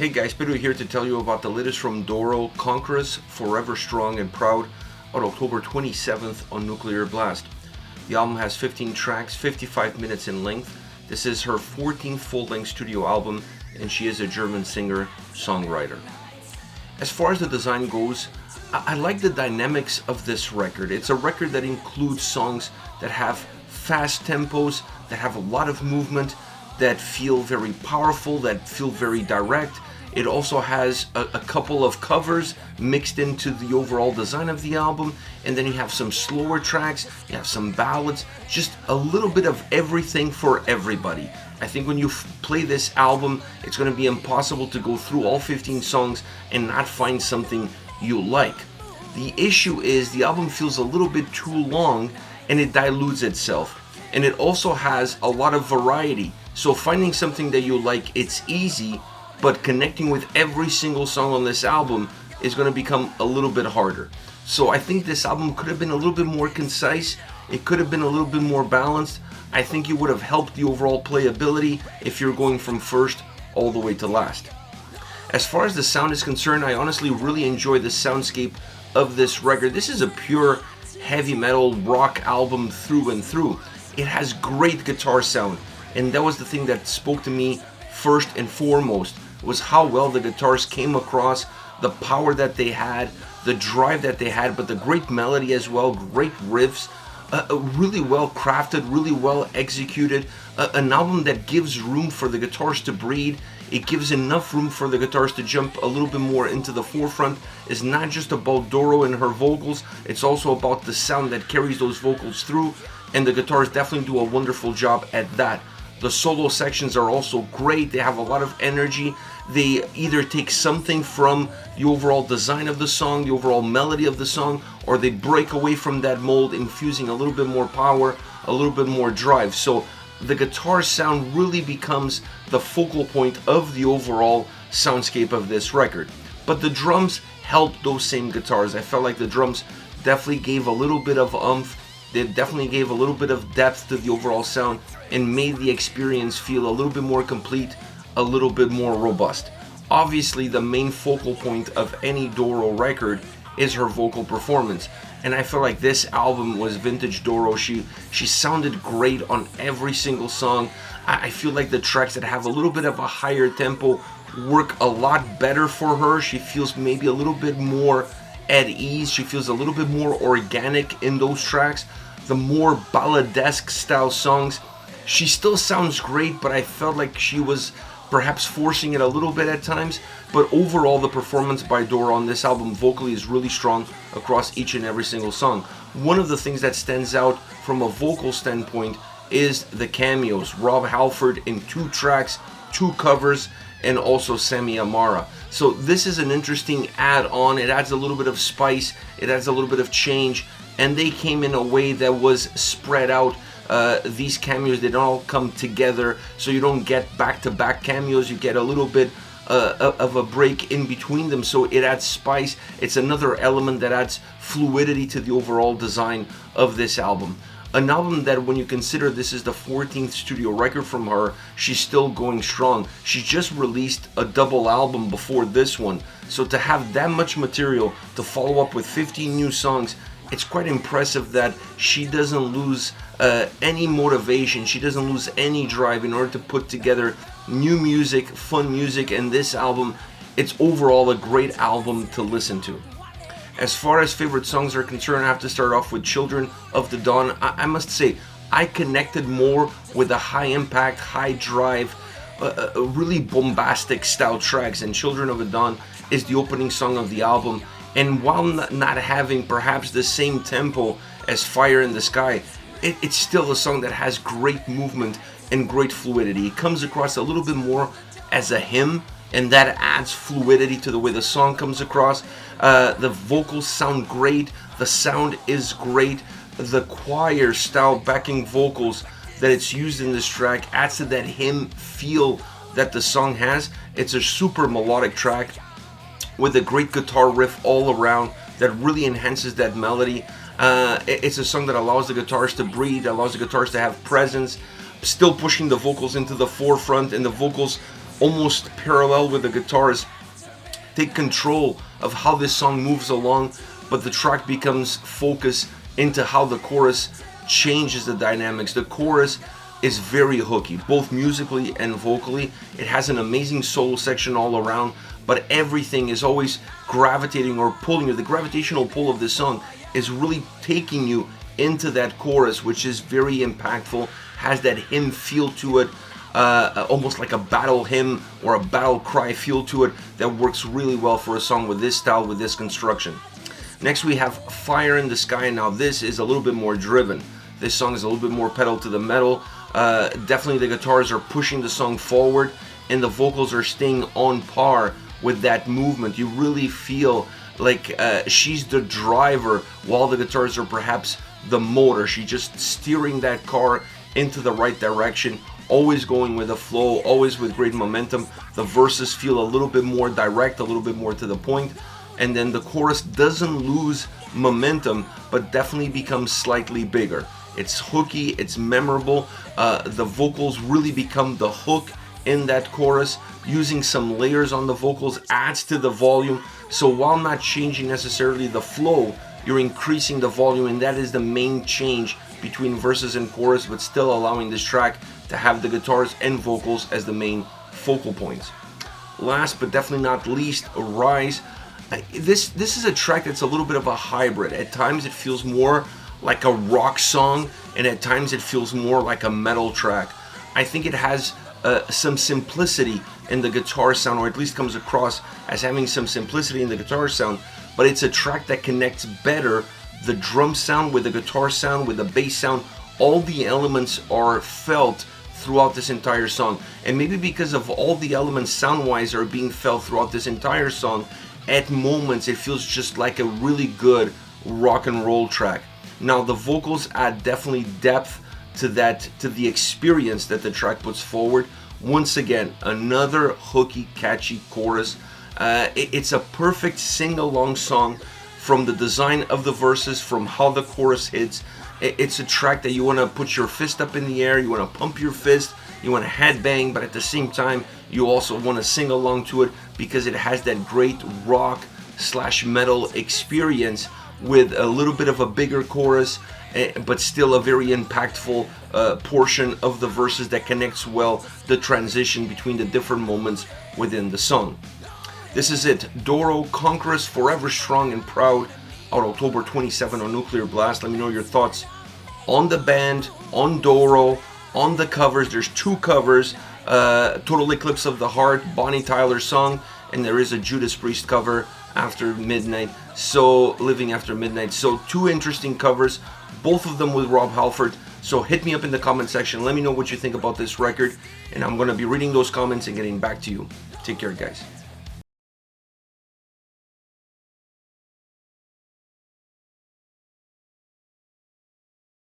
Hey guys, Pedro here to tell you about the latest from Doro, Conquerors, Forever Strong and Proud, on October 27th on Nuclear Blast. The album has 15 tracks, 55 minutes in length. This is her 14th full-length studio album, and she is a German singer-songwriter. As far as the design goes, I like the dynamics of this record. It's a record that includes songs that have fast tempos, that have a lot of movement, that feel very powerful, that feel very direct. It also has a couple of covers mixed into the overall design of the album, and then you have some slower tracks, you have some ballads, just a little bit of everything for everybody. I think when you play this album, it's going to be impossible to go through all 15 songs and not find something you like. The issue is the album feels a little bit too long and it dilutes itself. And it also has a lot of variety. So finding something that you like, it's easy, but connecting with every single song on this album is going to become a little bit harder. So I think this album could have been a little bit more concise. It could have been a little bit more balanced. I think it would have helped the overall playability if you're going from first all the way to last. As far as the sound is concerned, I honestly really enjoy the soundscape of this record. This is a pure heavy metal rock album through and through. It has great guitar sound, and that was the thing that spoke to me first and foremost, was how well the guitars came across, the power that they had, the drive that they had, but the great melody as well, great riffs, really well crafted, really well executed, an album that gives room for the guitars to breathe. It gives enough room for the guitars to jump a little bit more into the forefront. It's not just about Doro and her vocals, it's also about the sound that carries those vocals through, and the guitars definitely do a wonderful job at that. The solo sections are also great. They have a lot of energy. They either take something from the overall design of the song, the overall melody of the song, or they break away from that mold, infusing a little bit more power, a little bit more drive. So the guitar sound really becomes the focal point of the overall soundscape of this record. But the drums help those same guitars. I felt like the drums definitely gave a little bit of oomph. They definitely gave a little bit of depth to the overall sound and made the experience feel a little bit more complete, a little bit more robust. Obviously, the main focal point of any Doro record is her vocal performance, and I feel like this album was vintage Doro. She sounded great on every single song. I feel like the tracks that have a little bit of a higher tempo work a lot better for her. She feels maybe a little bit more at ease. She feels a little bit more organic in those tracks. The more balladesque style songs, she still sounds great, but I felt like she was perhaps forcing it a little bit at times. But overall, the performance by Doro on this album vocally is really strong across each and every single song. One of the things that stands out from a vocal standpoint is the cameos. Rob Halford in 2 tracks, 2 covers, and also Sammy Amara. So this is an interesting add-on. It adds a little bit of spice, it adds a little bit of change, and they came in a way that was spread out. These cameos, they don't all come together, so you don't get back-to-back cameos. You get a little bit of a break in between them, so it adds spice. It's another element that adds fluidity to the overall design of this album. An album that, when you consider this is the 14th studio record from her, she's still going strong. She just released a double album before this one, so to have that much material to follow up with 15 new songs, it's quite impressive that she doesn't lose any motivation, she doesn't lose any drive in order to put together new music, fun music, and this album, it's overall a great album to listen to. As far as favorite songs are concerned, I have to start off with Children of the Dawn. I must say, I connected more with the high impact, high drive, really bombastic style tracks, and Children of the Dawn is the opening song of the album. And while not having perhaps the same tempo as Fire in the Sky, it's still a song that has great movement and great fluidity. It comes across a little bit more as a hymn, and that adds fluidity to the way the song comes across. The vocals sound great, the sound is great, the choir style backing vocals that it's used in this track adds to that hymn feel that the song has. It's a super melodic track with a great guitar riff all around that really enhances that melody. It's a song that allows the guitars to breathe, allows the guitars to have presence, still pushing the vocals into the forefront, and the vocals almost parallel with the guitars, take control of how this song moves along, but the track becomes focused into how the chorus changes the dynamics. The chorus is very hooky, both musically and vocally. It has an amazing solo section all around, but everything is always gravitating or pulling you. The gravitational pull of this song is really taking you into that chorus, which is very impactful, has that hymn feel to it, almost like a battle hymn or a battle cry feel to it that works really well for a song with this style, with this construction. Next we have Fire in the Sky. Now this is a little bit more driven. This song is a little bit more pedal to the metal. Definitely the guitars are pushing the song forward and the vocals are staying on par with that movement. You really feel like she's the driver while the guitars are perhaps the motor. She's just steering that car into the right direction, always going with the flow, always with great momentum. The verses feel a little bit more direct, a little bit more to the point, and then the chorus doesn't lose momentum, but definitely becomes slightly bigger. It's hooky, it's memorable. The vocals really become the hook in that chorus. Using some layers on the vocals adds to the volume. So while not changing necessarily the flow, you're increasing the volume, and that is the main change between verses and chorus, but still allowing this track to have the guitars and vocals as the main focal points. Last but definitely not least, Rise. This is a track that's a little bit of a hybrid. At times it feels more like a rock song, and at times it feels more like a metal track. I think it has some simplicity in the guitar sound, or at least comes across as having some simplicity in the guitar sound, but it's a track that connects better the drum sound with the guitar sound, with the bass sound. All the elements are felt throughout this entire song, and maybe because of all the elements sound-wise are being felt throughout this entire song, at moments it feels just like a really good rock and roll track. Now the vocals add definitely depth to the experience that the track puts forward. Once again, another hooky, catchy chorus. It's a perfect sing-along song, from the design of the verses, from how the chorus hits. It's a track that you want to put your fist up in the air, you want to pump your fist, you want to headbang, but at the same time you also want to sing along to it, because it has that great rock / metal experience with a little bit of a bigger chorus, but still a very impactful portion of the verses that connects well the transition between the different moments within the song. This is it, Doro, Conquerors, Forever Strong and Proud, out October 27 on Nuclear Blast. Let me know your thoughts on the band, on Doro, on the covers. There's 2 covers, Total Eclipse of the Heart, Bonnie Tyler song, and there is a Judas Priest cover, After Midnight, so Living After Midnight. So 2 interesting covers, both of them with Rob Halford. So hit me up in the comment section, let me know what you think about this record, and I'm going to be reading those comments and getting back to you. Take care, guys.